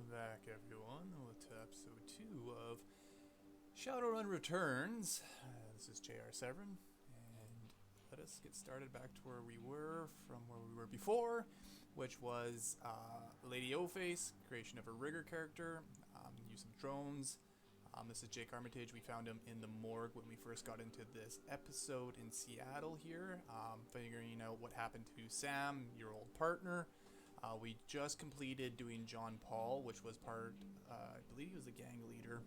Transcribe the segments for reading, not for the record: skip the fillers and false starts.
Welcome back, everyone, to episode 2 of Shadowrun Returns. This is JRSEVERYN, and let us get started back to where we were before, which was Lady O-Face, creation of a rigger character, use some drones. This is Jake Armitage. We found him in the morgue when we first got into this episode in Seattle here, figuring out what happened to Sam, your old partner. We just completed doing John Paul, which was part, I believe he was a gang leader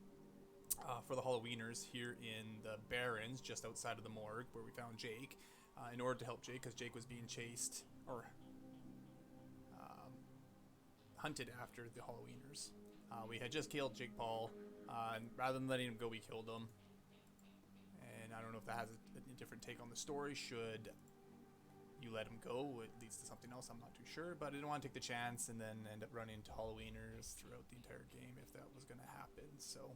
for the Halloweeners here in the Barrens, just outside of the morgue, where we found Jake, in order to help Jake, because Jake was being chased, or hunted after the Halloweeners. We had just killed Jake Paul, and rather than letting him go, we killed him. And I don't know if that has a different take on the story. Should you let him go, it leads to something else, I'm not too sure, but I didn't want to take the chance and then end up running into Halloweeners throughout the entire game if that was going to happen. So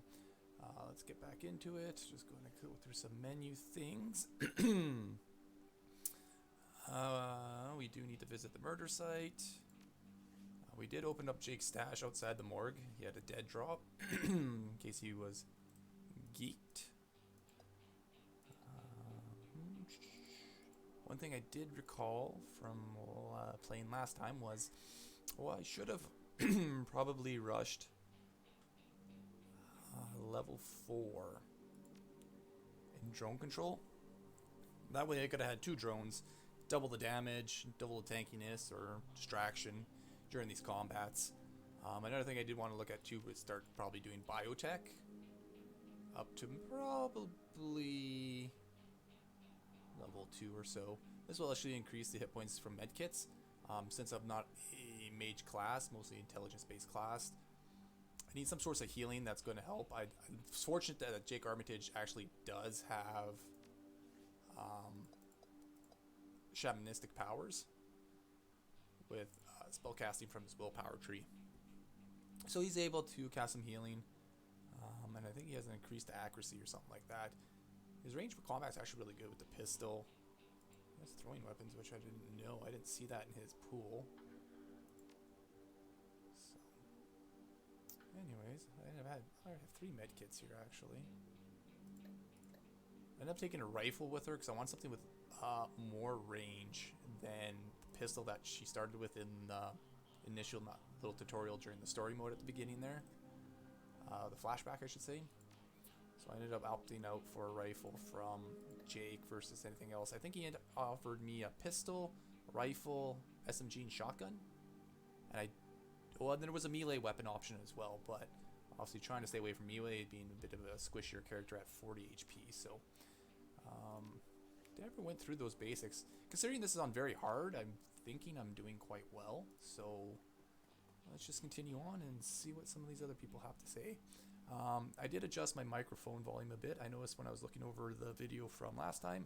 let's get back into it. Just going to go through some menu things. We do need to visit the murder site. We did open up Jake's stash outside the morgue. He had a dead drop in case he was geeked. One thing I did recall from playing last time was, I should have probably rushed level 4 in drone control. That way I could have had 2 drones, double the damage, double the tankiness or distraction during these combats. Another thing I did want to look at too was start probably doing biotech up to probably level 2 or so. This will actually increase the hit points from medkits. Since I'm not a mage class, mostly intelligence-based class, I need some source of healing that's going to help. I'm fortunate that Jake Armitage actually does have shamanistic powers with spellcasting from his willpower tree. So he's able to cast some healing, and I think he has an increased accuracy or something like that. His range for combat is actually really good with the pistol. He has throwing weapons, which I didn't know. I didn't see that in his pool. So, anyways, I have 3 medkits here actually. I ended up taking a rifle with her because I want something with more range than the pistol that she started with in the initial little tutorial during the story mode at the beginning there. The flashback, I should say. So I ended up opting out for a rifle from Jake versus anything else. I think he had offered me a pistol, rifle, SMG, and shotgun. And then there was a melee weapon option as well, but obviously trying to stay away from melee, being a bit of a squishier character at 40 HP. So I never went through those basics. Considering this is on very hard, I'm thinking I'm doing quite well. So let's just continue on and see what some of these other people have to say. I did adjust my microphone volume a bit. I noticed when I was looking over the video from last time,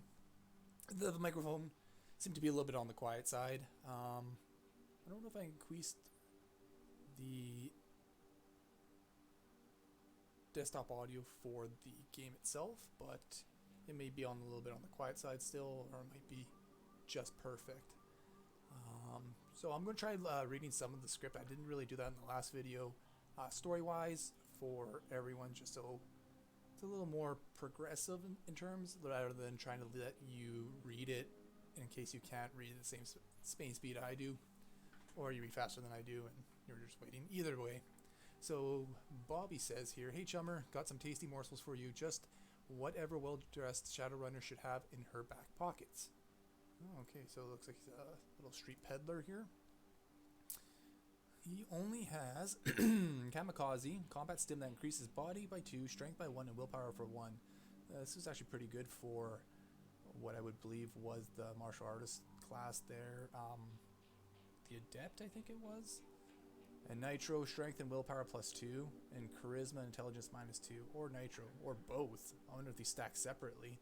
the microphone seemed to be a little bit on the quiet side. I don't know if I increased the desktop audio for the game itself, but it may be on a little bit on the quiet side still, or it might be just perfect. So I'm going to try reading some of the script. I didn't really do that in the last video. Story-wise, for everyone, just so it's a little more progressive in terms, rather than trying to let you read it in case you can't read at the same speed I do, or you read faster than I do and you're just waiting. Either way. So Bobby says here, "Hey Chummer, got some tasty morsels for you. Just whatever well-dressed Shadowrunner should have in her back pockets." Oh, okay, so it looks like he's a little street peddler here. He only has Kamikaze, combat stim that increases body by 2, strength by 1, and willpower for 1. This is actually pretty good for what I would believe was the martial artist class there. The Adept, I think it was. And Nitro, strength and willpower plus 2, and charisma and intelligence minus 2, or Nitro, or both. I wonder if these stack separately.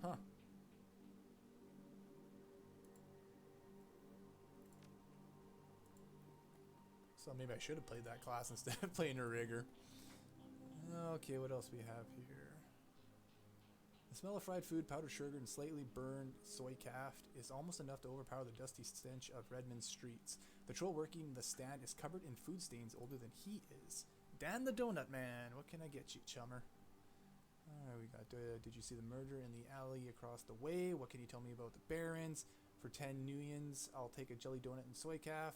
Huh. So maybe I should have played that class instead of playing a rigger. Okay, what else we have here? The smell of fried food, powdered sugar, and slightly burned soy calf is almost enough to overpower the dusty stench of Redmond's streets. The troll working the stand is covered in food stains older than he is. Dan the Donut Man, what can I get you, chummer? Alright, we got, did you see the murder in the alley across the way? What can you tell me about the Barons? For 10 Nuyens, I'll take a jelly donut and soy calf,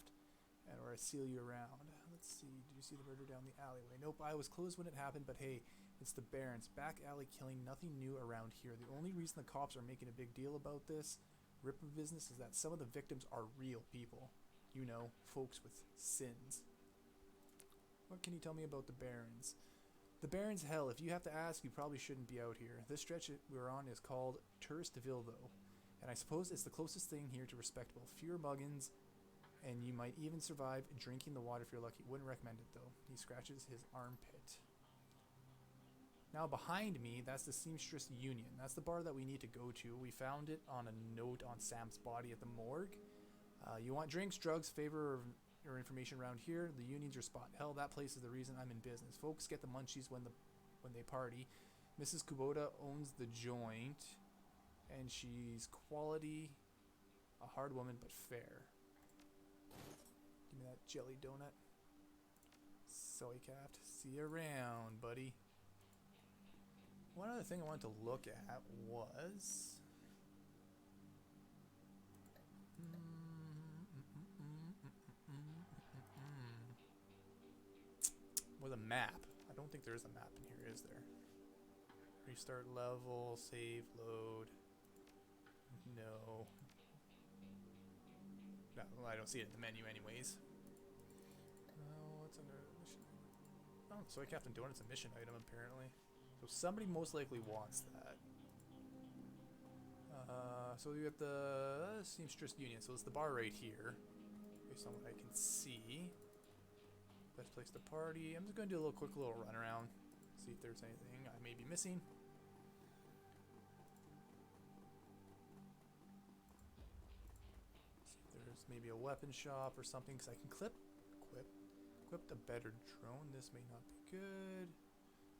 or I seal you around. Let's see, did you see the murder down the alleyway? Nope, I was closed when it happened, but hey, it's the Barons. Back alley killing, nothing new around here. The only reason the cops are making a big deal about this Ripper business is that some of the victims are real people. You know, folks with sins. What can you tell me about the Barons? The Barons, hell, if you have to ask, you probably shouldn't be out here. This stretch we're on is called Touristville, though. And I suppose it's the closest thing here to respectable. Fewer muggins, and you might even survive drinking the water if you're lucky. Wouldn't recommend it, though. He scratches his armpit. Now behind me, that's the Seamstress Union. That's the bar that we need to go to. We found it on a note on Sam's body at the morgue. You want drinks, drugs, favor, or information around here? The Union's your spot. Hell, that place is the reason I'm in business. Folks get the munchies when they party. Mrs. Kubota owns the joint, and she's quality, a hard woman, but fair. Give me that jelly donut. Soy capped. See you around, buddy. One other thing I wanted to look at was with a map. I don't think there is a map in here, is there? Restart level, save, load. No. No, well, I don't see it in the menu anyways. What's under mission? Oh, Soy Captain Donut's a mission item apparently. So somebody most likely wants that. So we got the Seamstress Union. So it's the bar right here, based on what I can see. Best place to party. I'm just going to do a quick little run around, see if there's anything I may be missing. See if there's maybe a weapon shop or something, because I can equip a better drone. This may not be good.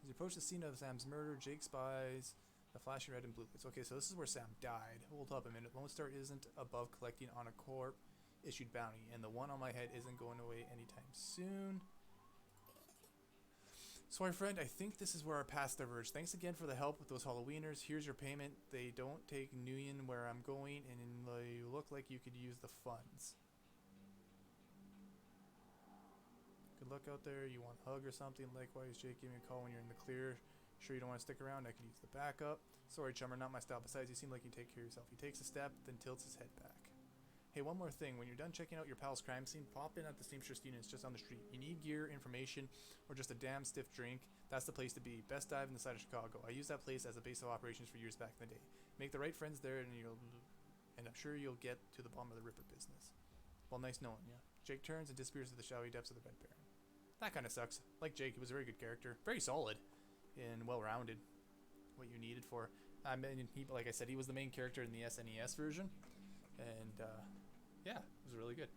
As you approach the scene of Sam's murder, Jake spies the flashing red and blue lights. Okay, so this is where Sam died. Hold up a minute. Lone Star isn't above collecting on a corp issued bounty, and the one on my head isn't going away anytime soon. So my friend, I think this is where our paths diverge. Thanks again for the help with those Halloweeners. Here's your payment. They don't take Nguyen where I'm going, and you look like you could use the funds. Good luck out there. You want a hug or something? Likewise, Jake, give me a call when you're in the clear. Sure you don't want to stick around? I could use the backup. Sorry, chummer, not my style. Besides, you seem like you take care of yourself. He takes a step, then tilts his head back. Hey, one more thing. When you're done checking out your pal's crime scene, pop in at the Seamstress Union. It's just on the street. You need gear, information, or just a damn stiff drink. That's the place to be. Best dive in the side of Chicago. I used that place as a base of operations for years back in the day. Make the right friends there, and I'm sure you'll get to the bottom of the Ripper business. Well, nice knowing you. Jake turns and disappears to the shadowy depths of the Red Baron. That kind of sucks. Like Jake, he was a very good character. Very solid and well-rounded. What you needed for. I mean, like I said, he was the main character in the SNES version. And, yeah, it was really good.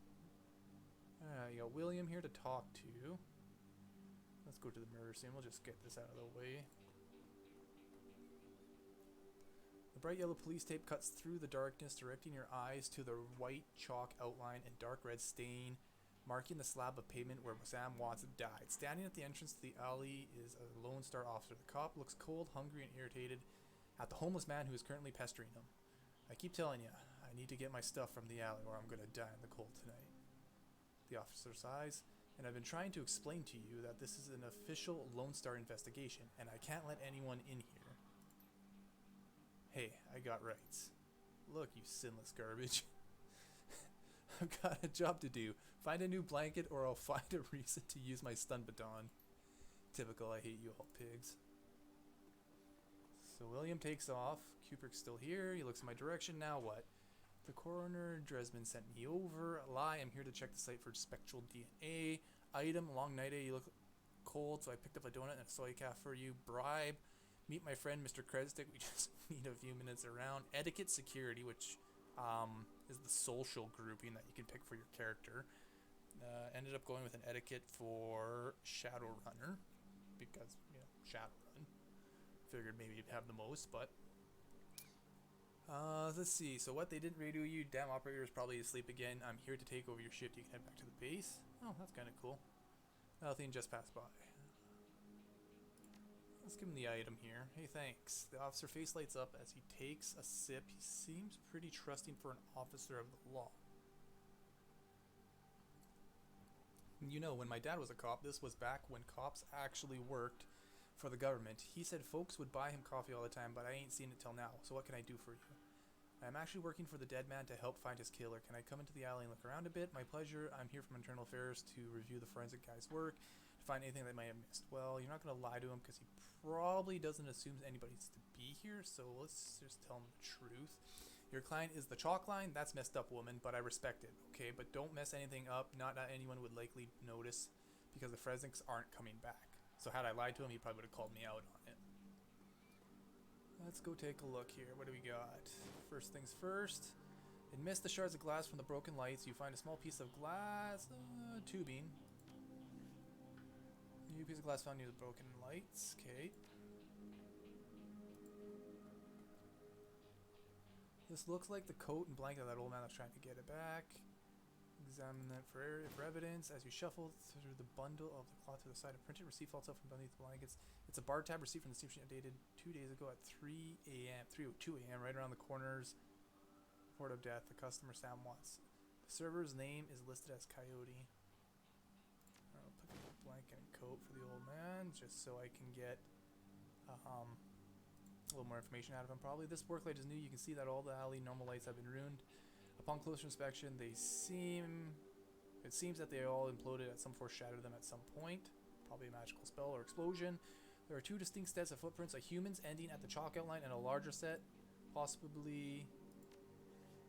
You got William here to talk to. Let's go to the murder scene. We'll just get this out of the way. The bright yellow police tape cuts through the darkness, directing your eyes to the white chalk outline and dark red stain marking the slab of pavement where Sam Watts died. Standing at the entrance to the alley is a Lone Star officer. The cop looks cold, hungry, and irritated at the homeless man who is currently pestering him. I keep telling you, I need to get my stuff from the alley or I'm going to die in the cold tonight. The officer sighs, and I've been trying to explain to you that this is an official Lone Star investigation, and I can't let anyone in here. Hey, I got rights. Look, you sinless garbage. I've got a job to do. Find a new blanket or I'll find a reason to use my stun baton. Typical, I hate you all pigs. So William takes off. Kubrick's still here. He looks in my direction. Now what? The coroner, Dresman sent me over. Lie, I'm here to check the site for spectral DNA. Item, long night, you look cold, so I picked up a donut and a soy calf for you. Bribe, meet my friend Mr. Kresdick. We just need a few minutes around. Etiquette, security, which is the social grouping that you can pick for your character. Ended up going with an etiquette for Shadowrunner because, you know, Shadowrun. Figured maybe you'd have the most, but Let's see. So what, they didn't radio you? Damn, operator is probably asleep again. I'm here to take over your shift. You can head back to the base. Oh, that's kind of cool. Nothing just passed by. Let's give him the item here. Hey, thanks. The officer face lights up as he takes a sip. He seems pretty trusting for an officer of the law. You know, when my dad was a cop, this was back when cops actually worked for the government. He said folks would buy him coffee all the time, but I ain't seen it till now. So what can I do for you? I'm actually working for the dead man to help find his killer. Can I come into the alley and look around a bit? My pleasure. I'm here from Internal Affairs to review the forensic guy's work, to find anything that I might have missed. Well, you're not going to lie to him because he probably doesn't assume anybody's to be here, so let's just tell him the truth. Your client is the chalk line. That's messed up, woman, but I respect it, okay? But don't mess anything up. Not anyone would likely notice because the forensics aren't coming back. So had I lied to him, he probably would have called me out on it. Let's go take a look here. What do we got? First things first. Amidst the shards of glass from the broken lights, you find a small piece of glass tubing. New piece of glass found near the broken lights. Okay. This looks like the coat and blanket of that old man that's trying to get it back. Examine that for evidence. As you shuffle through the bundle of the cloth to the side, a printed receipt falls out from beneath the blankets. It's a bar tab receipt from the Seamstress dated 2 days ago at 3 a.m. 3:02 a.m. right around the corners. Report of death. The customer Sam Watts. The server's name is listed as Coyote. I'll put the blanket and coat for the old man just so I can get a little more information out of him. Probably this work light is new. You can see that all the alley normal lights have been ruined. Upon closer inspection, it seems that they all imploded at some force, shattered them at some point. Probably a magical spell or explosion. There are 2 distinct sets of footprints, a human's ending at the chalk outline and a larger set, possibly...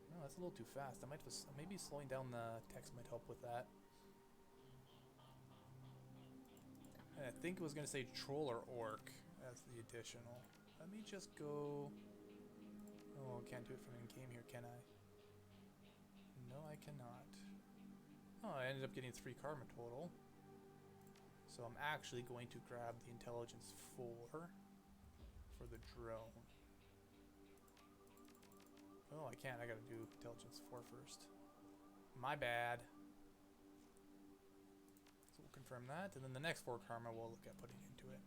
No, that's a little too fast. I might just, maybe slowing down the text might help with that. And I think it was going to say troll or orc as the additional. Let me just go... Oh, can't do it from in-game here, can I? No, I cannot. Oh, I ended up getting 3 karma total. So I'm actually going to grab the intelligence 4 for the drone. Oh, I can't. I gotta do intelligence 4 first. My bad. So we'll confirm that, and then the next 4 karma we'll look at putting into it.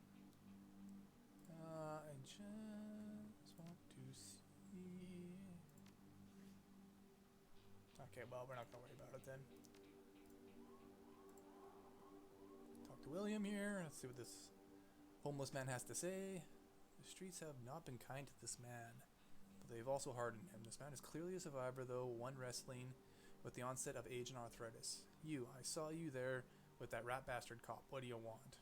I just want to see... Okay, well, we're not gonna worry about it then. Talk to William here. Let's see what this homeless man has to say. The streets have not been kind to this man, but they've also hardened him. This man is clearly a survivor, though, one wrestling with the onset of age and arthritis. I saw you there with that rat bastard cop. What do you want?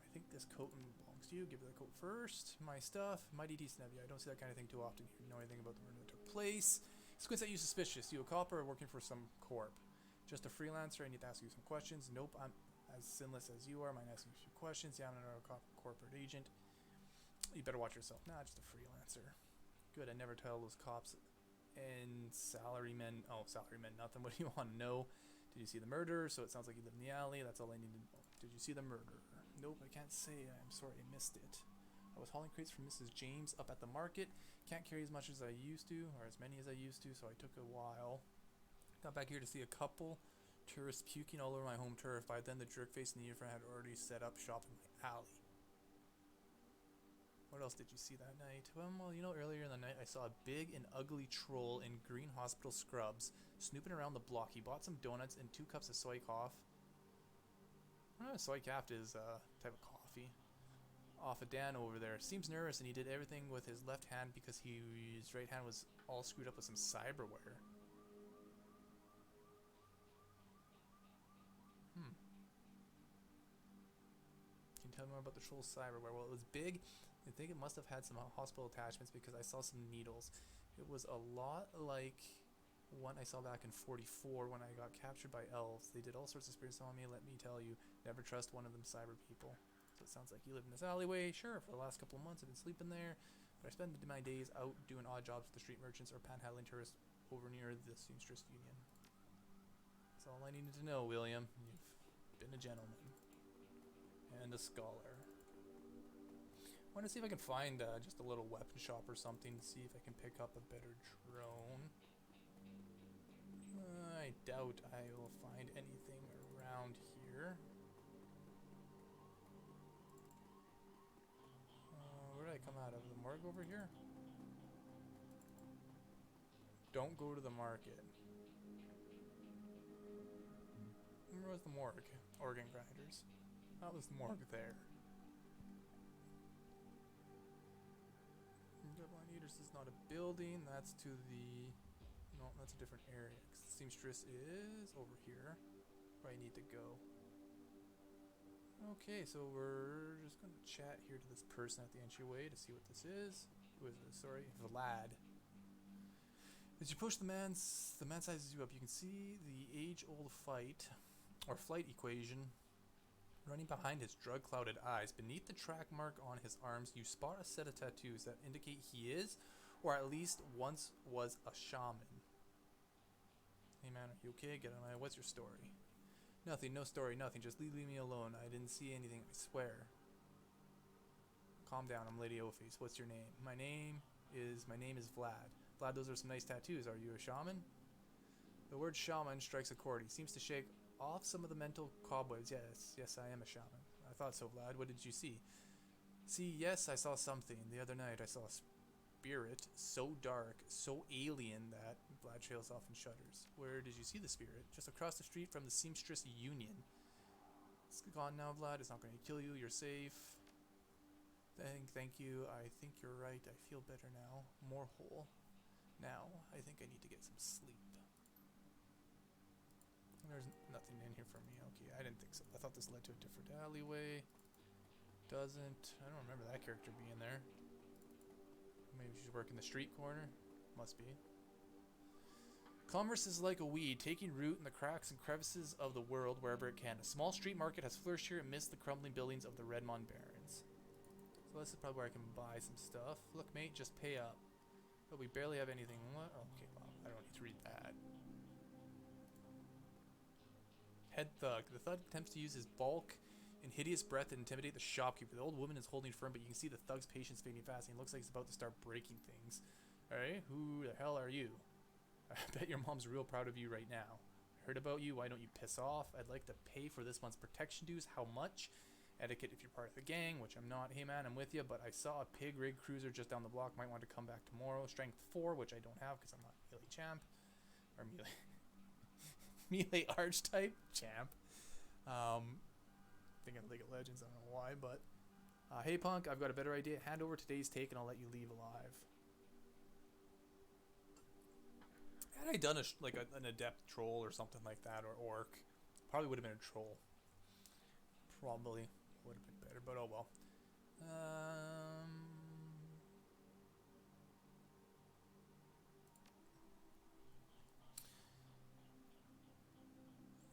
I think this coat belongs to you. Give me the coat first. My stuff. Mighty decent of you. I don't see that kind of thing too often. You know anything about the murder that took place? Squints at you suspicious. You a cop or working for some corp? Just a freelancer. I need to ask you some questions. Nope, I'm as sinless as you are. Mind asking you a few questions. Yeah, I'm not a corporate agent. You better watch yourself. Nah, just a freelancer. Good, I never tell those cops and salarymen. Oh, salarymen, nothing. What do you want to know? Did you see the murder? So it sounds like you live in the alley. That's all I need to know. Did you see the murder? Nope, I can't say. I'm sorry, I missed it. I was hauling crates for Mrs. James up at the market. Can't carry as much as I used to, or as many as I used to, so I took a while. Got back here to see a couple tourists puking all over my home turf. By then, the jerkface in the uniform had already set up shop in my alley. What else did you see that night? Well, you know, earlier in the night, I saw a big and ugly troll in green hospital scrubs snooping around the block. He bought some donuts and 2 cups of soy coff. Soy caft is a type of coffee. Off of Dan over there. Seems nervous, and he did everything with his left hand because his right hand was all screwed up with some cyberware. Can you tell me more about the troll cyberware? Well, it was big. I think it must have had some hospital attachments because I saw some needles. It was a lot like one I saw back in 44 when I got captured by elves. They did all sorts of spirits on me. Let me tell you, never trust one of them cyber people. So it sounds like you live in this alleyway. Sure, for the last couple of months I've been sleeping there, but I spend my days out doing odd jobs with the street merchants or panhandling tourists over near the Seamstress Union. That's all I needed to know, William. You've been a gentleman and a scholar. want to see if I can find just a little weapon shop or something to see if I can pick up a better drone. I doubt I will find anything around here. Where did I come out of? The morgue over here? Don't go to the market. Where was the morgue? Organ grinders. That was the morgue there. Deadline Eaters is not a building. That's to the... No, that's a different area. Seamstress is over here, where I need to go. Okay, so we're just going to chat here to this person at the entryway to see what this is. Who is this? Sorry, Vlad. As you push the man sizes you up. You can see the age-old fight, or flight equation, running behind his drug-clouded eyes. Beneath the track mark on his arms, you spot a set of tattoos that indicate he is, or at least once was, a shaman. Hey man, are you okay? Get on my... What's your story? Nothing, no story, nothing. Just leave me alone. I didn't see anything, I swear. Calm down, I'm Lady O-Face. What's your name? My name is Vlad. Vlad, those are some nice tattoos. Are you a shaman? The word shaman strikes a chord. He seems to shake off some of the mental cobwebs. Yes, I am a shaman. I thought so, Vlad. What did you see? Yes, I saw something. The other night I saw a spirit so dark, so alien that... Vlad trails off and shudders. Where did you see the spirit? Just across the street from the Seamstress Union. It's gone now, Vlad. It's not going to kill you. You're safe. Thank you. I think you're right. I feel better now. More whole. Now, I think I need to get some sleep. There's nothing in here for me. Okay, I didn't think so. I thought this led to a different alleyway. Doesn't. I don't remember that character being there. Maybe she's working the street corner. Must be. Commerce is like a weed, taking root in the cracks and crevices of the world wherever it can. A small street market has flourished here amidst the crumbling buildings of the Redmond Barrens. So this is probably where I can buy some stuff. Look, mate, just pay up. But we barely have anything. What? Okay, well, I don't need to read that. Head thug. The thug attempts to use his bulk and hideous breath to intimidate the shopkeeper. The old woman is holding firm, but you can see the thug's patience fading fast, and he looks like he's about to start breaking things. Alright, who the hell are you? I bet your mom's real proud of you right now. I heard about you, why don't you piss off? I'd like to pay for this month's protection dues. How much? Etiquette if you're part of the gang, which I'm not. Hey man, I'm with you, but I saw a pig rig cruiser just down the block. Might want to come back tomorrow. Strength 4, which I don't have because I'm not melee champ. Or melee... melee archetype champ. Thinking of League of Legends, I don't know why, but... hey punk, I've got a better idea. Hand over today's take and I'll let you leave alive. Had I done an adept troll or something like that, or orc, probably would have been a troll. Probably would have been better, but oh well.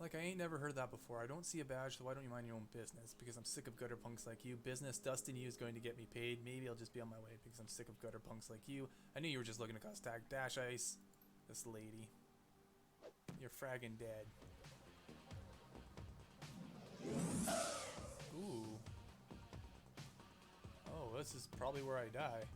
Like, I ain't never heard that before. I don't see a badge, so why don't you mind your own business? Because I'm sick of gutter punks like you. Business, dusting you is going to get me paid. Maybe I'll just be on my way because I'm sick of gutter punks like you. I knew you were just looking to cause tag dash ice. This lady. You're fragging dead. Ooh. Oh, this is probably where I die.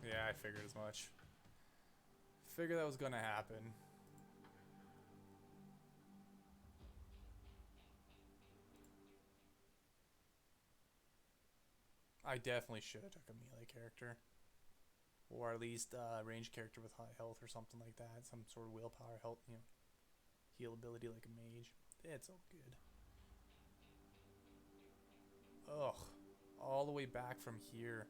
Yeah, I figured as much. Figured that was gonna happen. I definitely should have took a melee character. Or at least a ranged character with high health or something like that. Some sort of willpower, health, you know, heal ability like a mage. It's all good. Ugh. All the way back from here.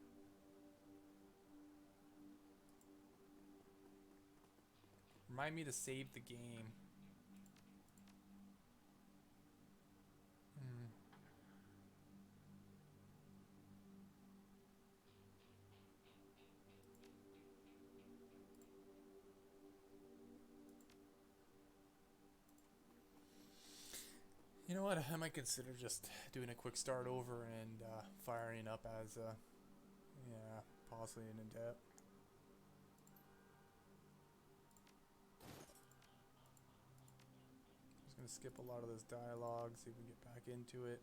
Remind me to save the game. what? I might consider just doing a quick start over and firing up as yeah, possibly an in-depth. Just gonna skip a lot of this dialogue, see if we can get back into it.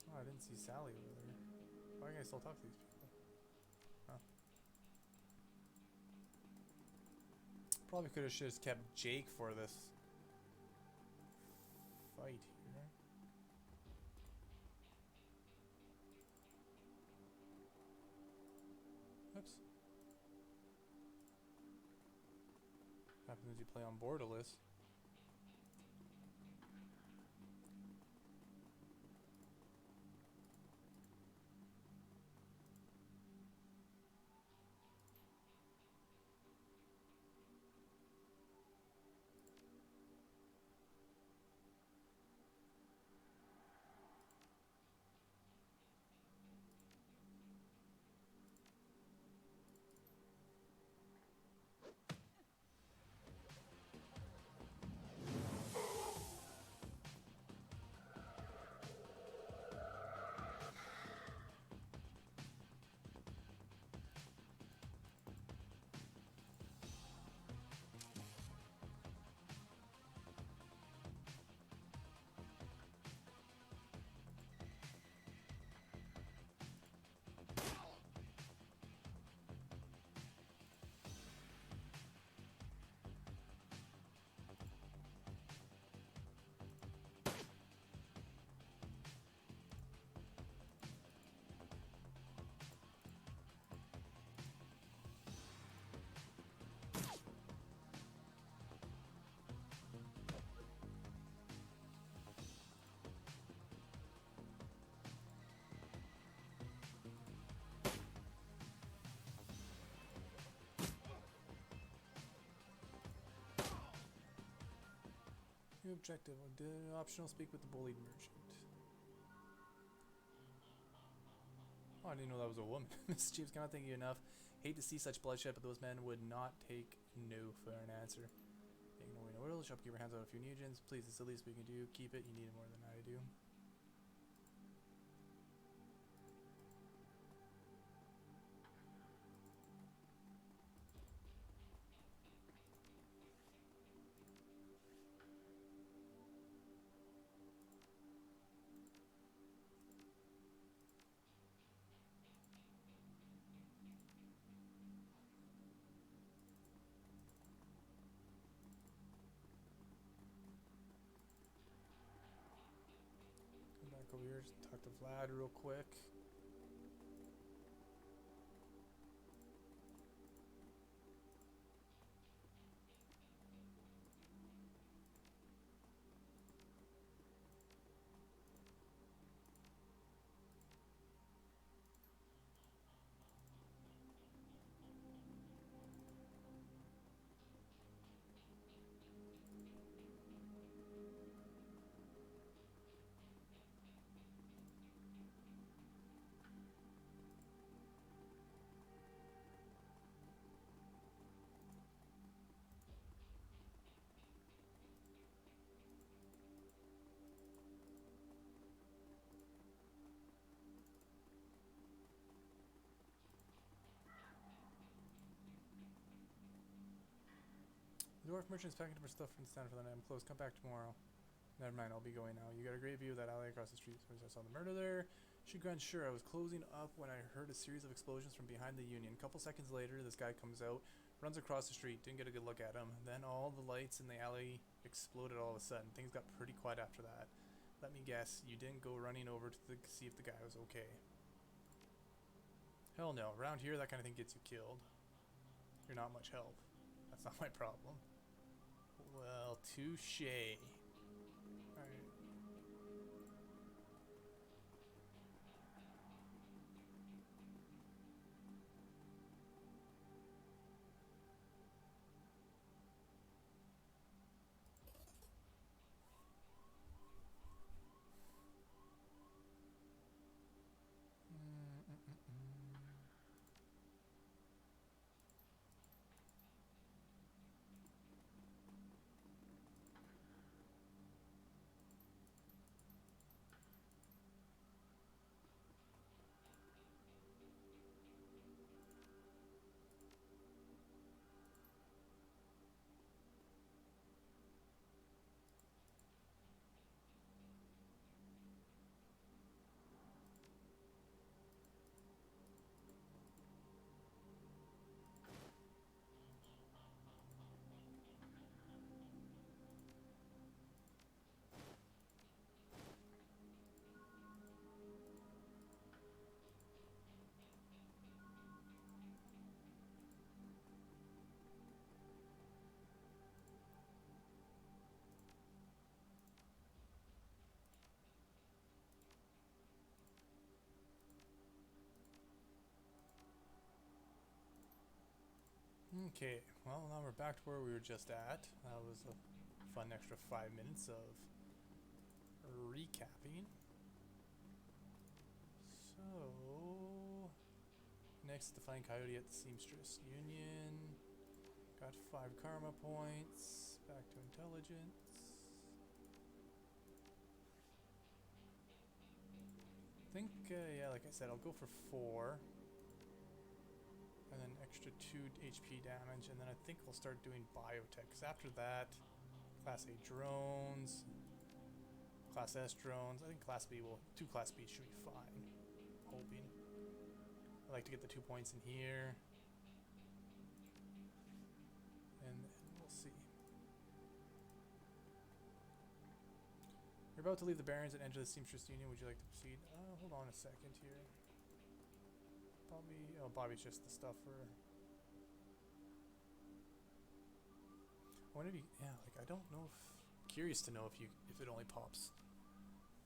Oh, I didn't see Sally over there. Why can I still talk to these people? Huh. Probably could have just kept Jake for this fight here. Oops. What happens if you play on borderless? New objective. Optional, speak with the bullied merchant. Oh, I didn't know that was a woman. Mrs. Jeeves cannot thank you enough. Hate to see such bloodshed, but those men would not take no for an answer. Taking away no oil, shopkeeper hands out a few neogens. Please, it's the least we can do. Keep it, you need it more than I do. Back over here, just talk to Vlad real quick. The dwarf merchant's packing up her stuff from the stand for the night. I'm closed. Come back tomorrow. Never mind, I'll be going now. You got a great view of that alley across the street. So I saw the murder there. She grunts, sure. I was closing up when I heard a series of explosions from behind the Union. A couple seconds later, this guy comes out, runs across the street. Didn't get a good look at him. Then all the lights in the alley exploded all of a sudden. Things got pretty quiet after that. Let me guess, you didn't go running over to see if the guy was okay. Hell no. Around here, that kind of thing gets you killed. You're not much help. That's not my problem. Well, touche. Alright. Okay, well now we're back to where we were just at. That was a fun extra 5 minutes of recapping. So, next to find Coyote at the Seamstress Union. Got 5 karma points. Back to intelligence. I think, yeah, like I said, I'll go for 4. And then extra 2 HP damage. And then I think we'll start doing biotech. Because after that, Class A drones, Class S drones. I think Class B will, 2 Class B should be fine. Hoping. I like to get the 2 points in here. And then we'll see. You're about to leave the Barrens and enter the Seamstress Union. Would you like to proceed? Hold on a second here. Bobby, oh, Bobby's just the stuff for. I wonder if you, yeah, like I don't know if. Curious to know if it only pops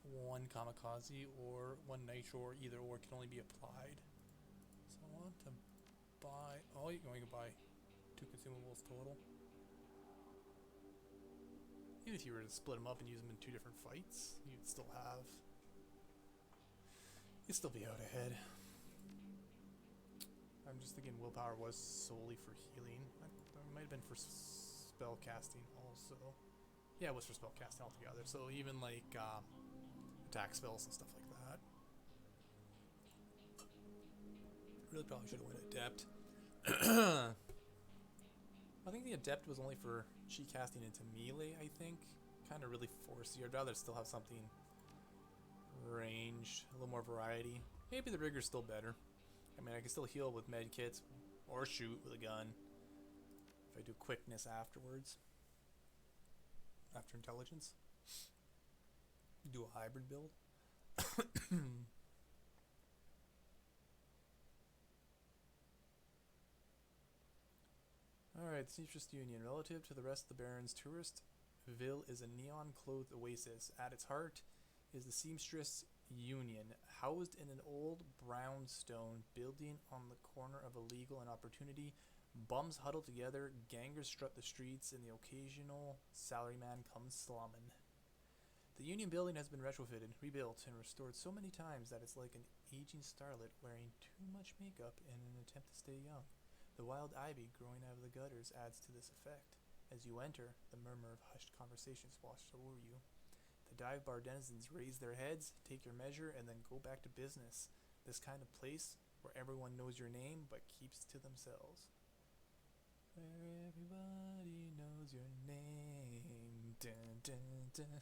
1 kamikaze or 1 nitro or either or can only be applied. So I want to buy. Oh, you're going to buy 2 consumables total. Even if you were to split them up and use them in 2 different fights, you'd still have. You'd still be out ahead. I'm just thinking willpower was solely for healing. It might have been for spell casting also. Yeah, it was for spell casting altogether. So even like attack spells and stuff like that. Really probably should have went adept. I think the adept was only for chi casting into melee, I think. Kind of really forced you. I'd rather still have something ranged, a little more variety. Maybe the rigor's still better. I mean, I can still heal with med kits or shoot with a gun if I do quickness afterwards. After intelligence. Do a hybrid build. Alright, Seamstress Union. Relative to the rest of the Barrens, Touristville is a neon-clothed oasis. At its heart is the Seamstress Union, housed in an old brownstone building on the corner of illegal and opportunity. Bums huddle together, gangers strut the streets, and the occasional salaryman comes slumming. The Union building has been retrofitted, rebuilt, and restored so many times that it's like an aging starlet wearing too much makeup in an attempt to stay young. The wild ivy growing out of the gutters adds to this effect. As you enter, the murmur of hushed conversations washes over you. The dive bar denizens raise their heads, take your measure, and then go back to business. This kind of place where everyone knows your name but keeps to themselves. Where everybody knows your name. Dun, dun, dun.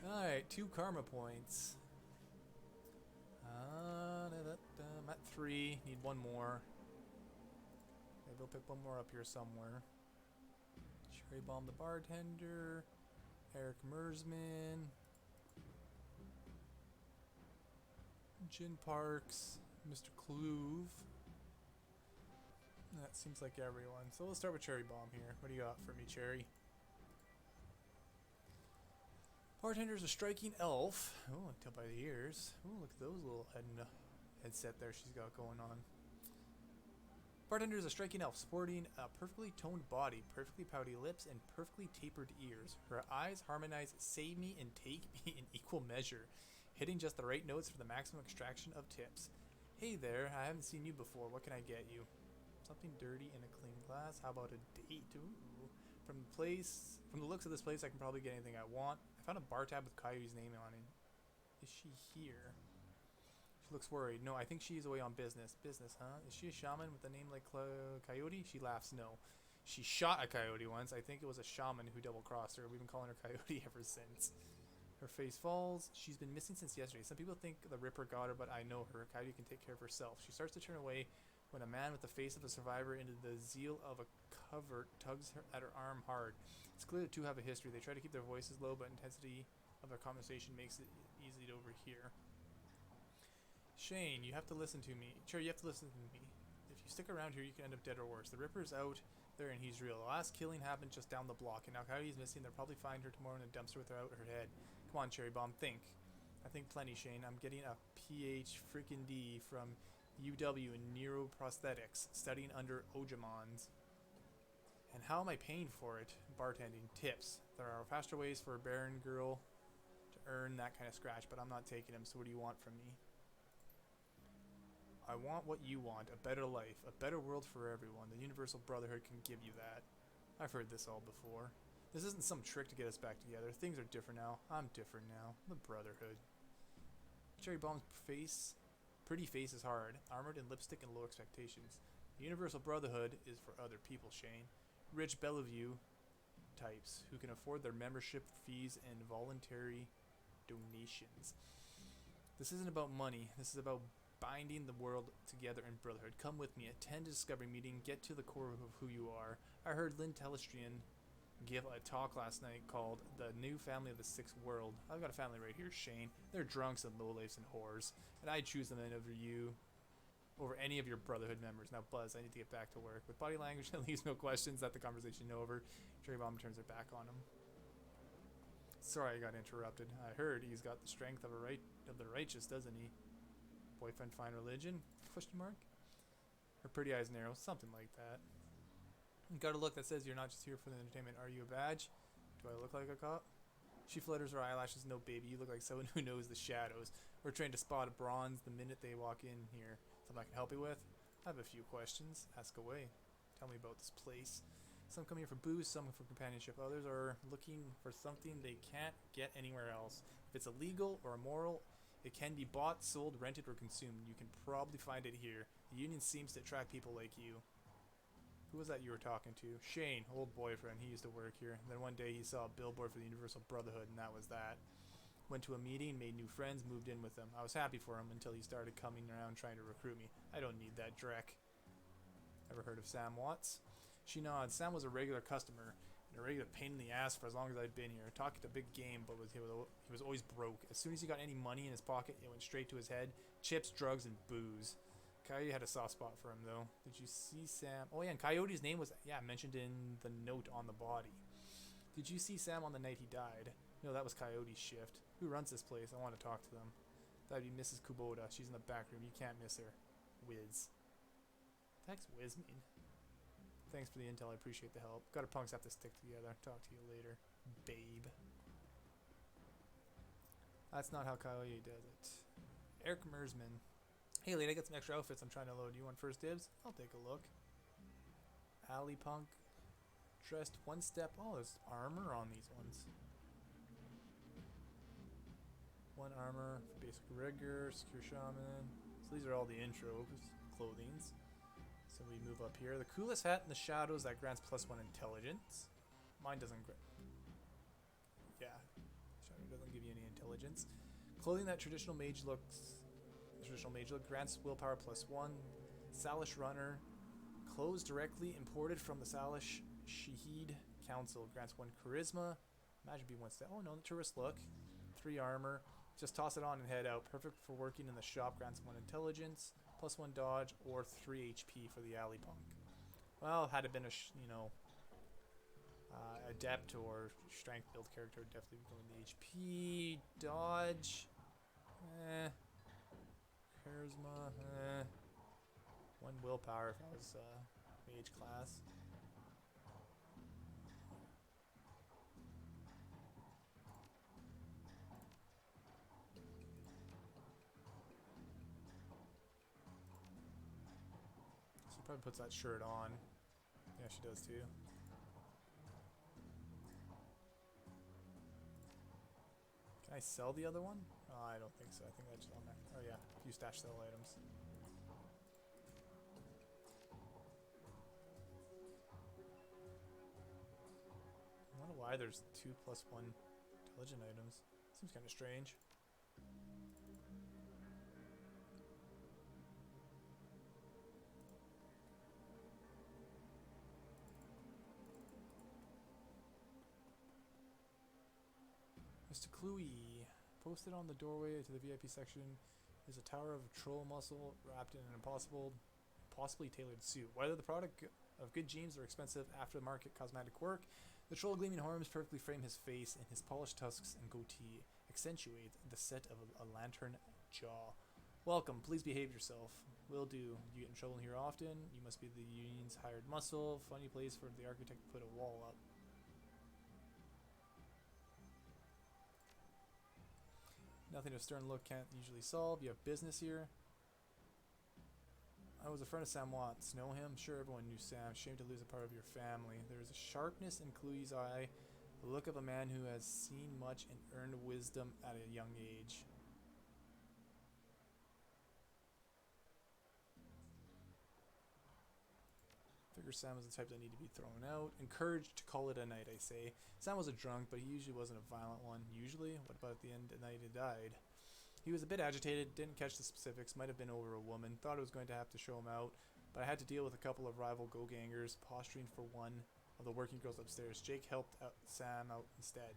Alright, 2 karma points. I'm at 3. Need 1 more. Maybe I'll pick 1 more up here somewhere. Cherry Bomb the bartender. Eric Mersman. Gin Parks. Mr. Kloove. That seems like everyone. So let's start with Cherry Bomb here. What do you got for me, Cherry? Bartender's a striking elf. Oh, I can tell by the ears. Oh, look at those little headset there she's got going on. Bartender's a striking elf, sporting a perfectly toned body, perfectly pouty lips, and perfectly tapered ears. Her eyes harmonize save me and take me in equal measure, hitting just the right notes for the maximum extraction of tips. Hey there, I haven't seen you before. What can I get you? Something dirty in a clean glass. How about a date? Ooh. From the looks of this place, I can probably get anything I want. I found a bar tab with Coyote's name on it. Is she here? She looks worried. No, I think she's away on business. Business, huh? Is she a shaman with a name like Coyote? She laughs. No. She shot a coyote once. I think it was a shaman who double-crossed her. We've been calling her Coyote ever since. Her face falls. She's been missing since yesterday. Some people think the Ripper got her, but I know her. Coyote can take care of herself. She starts to turn away when a man with the face of a survivor into the zeal of a covert tugs her at her arm hard. It's clear the two have a history. They try to keep their voices low, but intensity of their conversation makes it easy to overhear. Shane, you have to listen to me. Cherry, you have to listen to me. If you stick around here, you can end up dead or worse. The Ripper's out there and he's real. The last killing happened just down the block, and now Coyote's missing. They'll probably find her tomorrow in a dumpster with her out her head. Come on, Cherry Bomb, think. I think plenty, Shane. I'm getting a PH freaking D from UW in neuroprosthetics, studying under Ojamons. And how am I paying for it? Bartending. Tips. There are faster ways for a barren girl to earn that kind of scratch, but I'm not taking them, so what do you want from me? I want what you want, a better life, a better world for everyone. The Universal Brotherhood can give you that. I've heard this all before. This isn't some trick to get us back together. Things are different now. I'm different now. The Brotherhood. Cherry Bomb's pretty face is hard, armored in lipstick and low expectations. The Universal Brotherhood is for other people, Shane. Rich Bellevue types who can afford their membership fees and voluntary donations. This isn't about money. This is about binding the world together in brotherhood. Come with me. Attend a discovery meeting. Get to the core of who you are. I heard Lynn Telestrian give a talk last night called The New Family of the Sixth World. I've got a family right here, Shane. They're drunks and lowlifes and whores. And I choose them over any of your brotherhood members. Now, Buzz, I need to get back to work. With body language that leaves no questions, let the conversation over. Cherry Bomb turns her back on him. Sorry I got interrupted. I heard he's got the strength of the righteous, doesn't he? Boyfriend find religion? Question mark. Her pretty eyes narrow. Something like that. You got a look that says you're not just here for the entertainment. Are you a badge? Do I look like a cop? She flutters her eyelashes. No, baby. You look like someone who knows the shadows. We're trained to spot a bronze the minute they walk in here. Something I can help you with? I have a few questions. Ask away. Tell me about this place. Some come here for booze, some for companionship. Others are looking for something they can't get anywhere else. If it's illegal or immoral, it can be bought, sold, rented, or consumed. You can probably find it here. The union seems to attract people like you. Who was that you were talking to? Shane, old boyfriend. He used to work here. Then one day he saw a billboard for the Universal Brotherhood, and that was that. Went to a meeting, made new friends, moved in with them. I was happy for him until he started coming around trying to recruit me. I don't need that dreck. Ever heard of Sam Watts? She nods. Sam was a regular customer and a regular pain in the ass for as long as I'd been here. Talked a big game, but he was always broke. As soon as he got any money in his pocket, it went straight to his head. Chips, drugs, and booze. Coyote had a soft spot for him, though. Did you see Sam? Oh, yeah, and Coyote's name was, mentioned in the note on the body. Did you see Sam on the night he died? No, that was Coyote's shift. Who runs this place? I want to talk to them. That'd be Mrs. Kubota. She's in the back room. You can't miss her. Wiz. What the heck's Wiz mean? Thanks for the intel. I appreciate the help. Got our punks have to stick together. Talk to you later. Babe. That's not how Coyote does it. Eric Mersman. Hey, lady, I got some extra outfits I'm trying to load. You want first dibs? I'll take a look. Alley punk. Dressed one step. Oh, there's armor on these ones. One armor for basic rigor, secure shaman. So these are all the intro clothings. So we move up here. The coolest hat in the shadows that grants +1 intelligence. Mine doesn't yeah. Shadow doesn't give you any intelligence. Clothing that traditional mage look grants willpower +1. Salish runner. Clothes directly imported from the Salish Shahid Council grants 1 charisma. Imagine being 1 step. Oh no, the tourist look. 3 armor. Just toss it on and head out. Perfect for working in the shop. Grants 1 intelligence, +1 dodge, or 3 HP for the alley punk. Well, had it been a adept or strength build character, definitely going the HP, dodge, charisma, 1 willpower if I was mage class. Probably puts that shirt on. Yeah, she does too. Can I sell the other one? Oh, I don't think so. I think that's on there. Oh yeah, a few stash sell items. I don't know why there's 2 +1 intelligent items. Seems kind of strange. Mr. Cluey, posted on the doorway to the VIP section is a tower of troll muscle wrapped in an impossibly tailored suit. Whether the product of good genes or expensive aftermarket cosmetic work, the troll gleaming horns perfectly frame his face, and his polished tusks and goatee accentuate the set of a lantern jaw. Welcome, please behave yourself. Will do. You get in trouble here often. You must be the union's hired muscle. Funny place for the architect to put a wall up. Nothing a stern look can't usually solve. You have business here. I was a friend of Sam Watts. Know him? Sure, everyone knew Sam. Shame to lose a part of your family. There is a sharpness in Chloe's eye. The look of a man who has seen much and earned wisdom at a young age. Figure Sam was the type that needed to be thrown out. Encouraged to call it a night, I say. Sam was a drunk, but he usually wasn't a violent one. Usually? What about at the end of the night he died? He was a bit agitated, didn't catch the specifics, might have been over a woman. Thought I was going to have to show him out, but I had to deal with a couple of rival go-gangers, posturing for one of the working girls upstairs. Jake helped Sam out instead.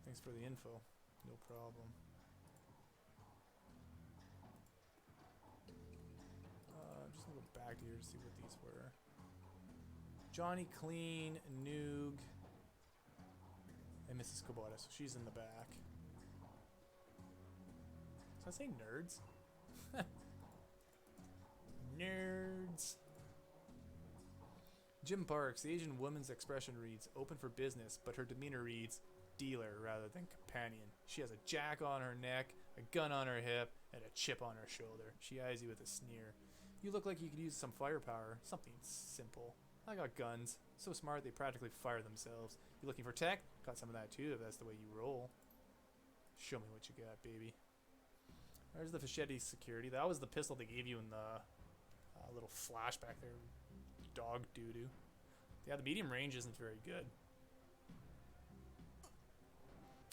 Thanks for the info. No problem. I'm just gonna go back here to see what these were. Johnny Clean, Noog, and Mrs. Kubota, so she's in the back. Did I say nerds? Nerds. Jim Parks, the Asian woman's expression reads, open for business, but her demeanor reads, dealer rather than companion. She has a jack on her neck, a gun on her hip, and a chip on her shoulder. She eyes you with a sneer. You look like you could use some firepower. Something simple. I got guns. So smart they practically fire themselves. You looking for tech? Got some of that too if that's the way you roll. Show me what you got, baby. There's the Fischetti security. That was the pistol they gave you in the little flashback there. Dog doo-doo. Yeah, the medium range isn't very good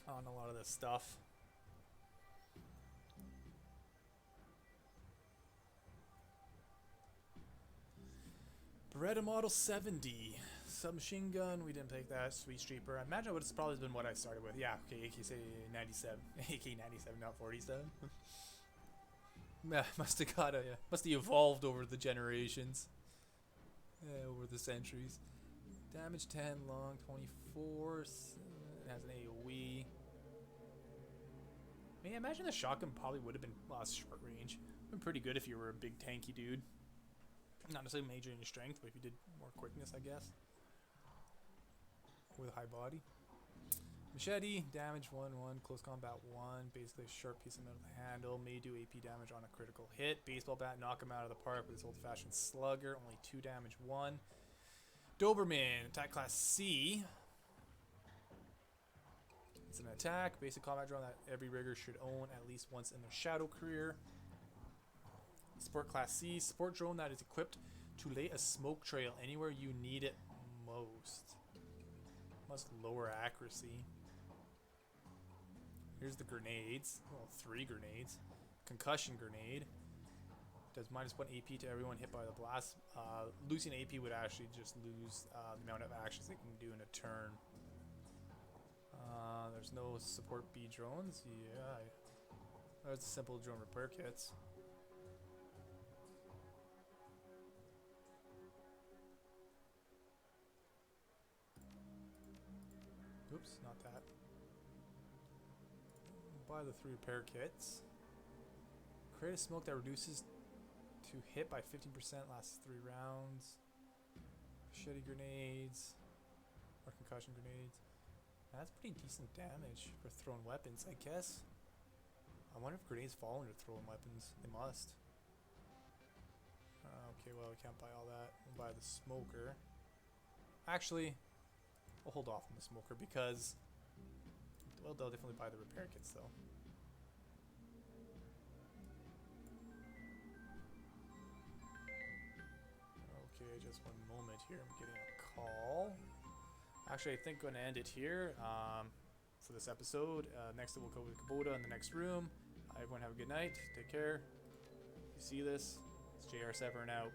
on a lot of this stuff. Beretta Model 70. Submachine gun. We didn't take that. Sweet Streeper. I imagine it would have probably been what I started with. Yeah, okay, AK-97. AK-97, not 47. Must have evolved over the generations. Over the centuries. Damage 10, long 24. It has an AoE. I mean, I imagine the shotgun probably would have been short range. Been pretty good if you were a big tanky dude. Not necessarily major in your strength, but if you did more quickness, I guess. With a high body. Machete, damage 1-1, close combat 1. Basically a sharp piece of metal to handle. May do AP damage on a critical hit. Baseball bat, knock him out of the park with his old-fashioned slugger. Only 2 damage, 1. Doberman, attack class C. It's an attack. Basic combat drone that every rigger should own at least once in their shadow career. Sport class C, sport drone that is equipped to lay a smoke trail anywhere you need it most. Must lower accuracy. Here's the grenades. Well, 3 grenades. Concussion grenade. Does -1 AP to everyone hit by the blast. Losing AP would actually just lose the amount of actions they can do in a turn. There's no support B drones. Yeah. There's the simple drone repair kits. Oops, not that. Buy the 3 repair kits. Create a smoke that reduces to hit by 15%, lasts 3 rounds. Machete grenades. Or concussion grenades. That's pretty decent damage for thrown weapons, I guess. I wonder if grenades fall under thrown weapons. They must. Okay, well, we can't buy all that. We'll buy the smoker. Actually, we'll hold off on the smoker because, well, they'll definitely buy the repair kits though. Okay, just one moment here. I'm getting a call. Actually, I think I'm going to end it here for this episode. Next, we'll go with Kubota in the next room. Everyone have a good night. Take care. If you see this, it's JRSEVERYN out.